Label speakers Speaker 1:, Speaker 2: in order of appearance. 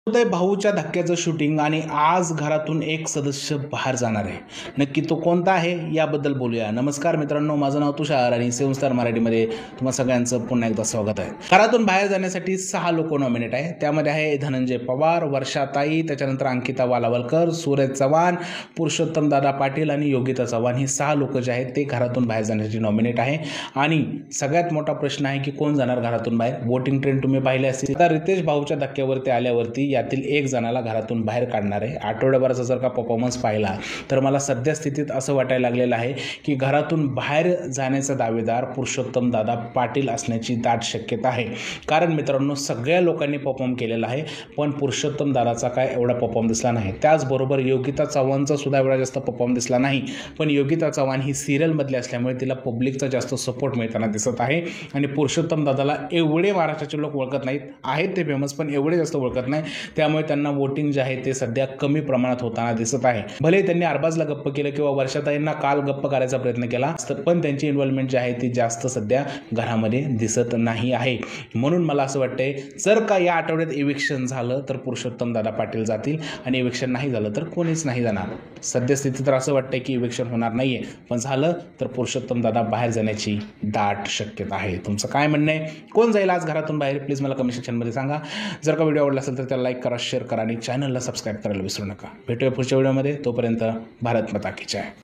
Speaker 1: उदय भाऊच्या धक्क्याचं शूटिंग आणि आज घरातून एक सदस्य बाहेर जाणार आहे। नक्की तो कोणता आहे याबद्दल बोलूया। नमस्कार मित्रांनो, माझं नाव तुषार आणि सेवन स्टार मराठीमध्ये तुम्हा सगळ्यांचं पुन्हा एकदा स्वागत आहे। घरातून बाहेर जाण्यासाठी 6 लोक नॉमिनेट आहे। त्यामध्ये आहे धनंजय पवार, वर्षाताई, त्याच्यानंतर अंकिता वालावलकर, सूरज चव्हाण, पुरुषोत्तम दादा पाटील आणि योगिता चव्हाण ही 6 लोक जे आहेत ते घरातून बाहेर जाण्यासाठी नॉमिनेट आहे। आणि सगळ्यात मोठा प्रश्न आहे की कोण जाणार घरातून बाहेर। वोटिंग ट्रेंड तुम्ही पाहिले असेल। आता रितेश भाऊच्या धक्क्यावरती आल्यावरती यातील एक जणाला घरातून बाहेर काढणार आहे। आठवड्याभराचा जर का परफॉर्मन्स पाहिला तर मला सध्या स्थितीत असं वाटायला लागलेलं आहे की घरातून बाहेर जाण्याचा दावेदार पुरुषोत्तम दादा पाटील असण्याची दाट शक्यता आहे। कारण मित्रांनो, सगळ्या लोकांनी परफॉर्म केलेला आहे पण पुरुषोत्तम दादाचा काय एवढा परफॉर्म दिसला नाही। त्याचबरोबर योगिता चव्हाणचा सुद्धा एवढा जास्त परफॉर्म दिसला नाही। पण योगिता चव्हाण ही सिरियलमधली असल्यामुळे तिला पब्लिकचा जास्त सपोर्ट मिळताना दिसत आहे। आणि पुरुषोत्तम दादाला एवढे महाराष्ट्राचे लोक ओळखत नाहीत, आहेत ते फेमस पण एवढे जास्त ओळखत नाही। त्यामुळे त्यांना वोटिंग जे आहे ते सध्या कमी प्रमाणात होताना दिसत आहे। भले त्यांनी अरबाजला गप्प केलं किंवा वर्षाताईंना काल गप्प करायचा प्रयत्न केला पण त्यांची इन्व्हॉल्वमेंट जी आहे ती जास्त सध्या घरामध्ये दिसत नाही आहे। म्हणून मला असं वाटतंय जर का या आठवड्यात इव्हिक्शन झालं तर पुरुषोत्तम दादा पाटील जातील आणि इव्हिक्शन नाही झालं तर कोणीच नाही जाणार। सध्या स्थितीत तर असं वाटतंय की इव्हिक्शन होणार नाहीये, पण झालं तर पुरुषोत्तम दादा बाहेर जाण्याची दाट शक्यता आहे। तुमचं काय म्हणणं आहे, कोण जाईल आज घरातून बाहेर, प्लीज मला कमेंट सेक्शनमध्ये सांगा। जर का व्हिडिओ आवडला असेल तर त्याला लाईक करा, शेअर करा आणि चॅनलला सबस्क्राईब करायला विसरू नका। भेटूया पुढच्या व्हिडिओमध्ये, तोपर्यंत भारत माता की जय।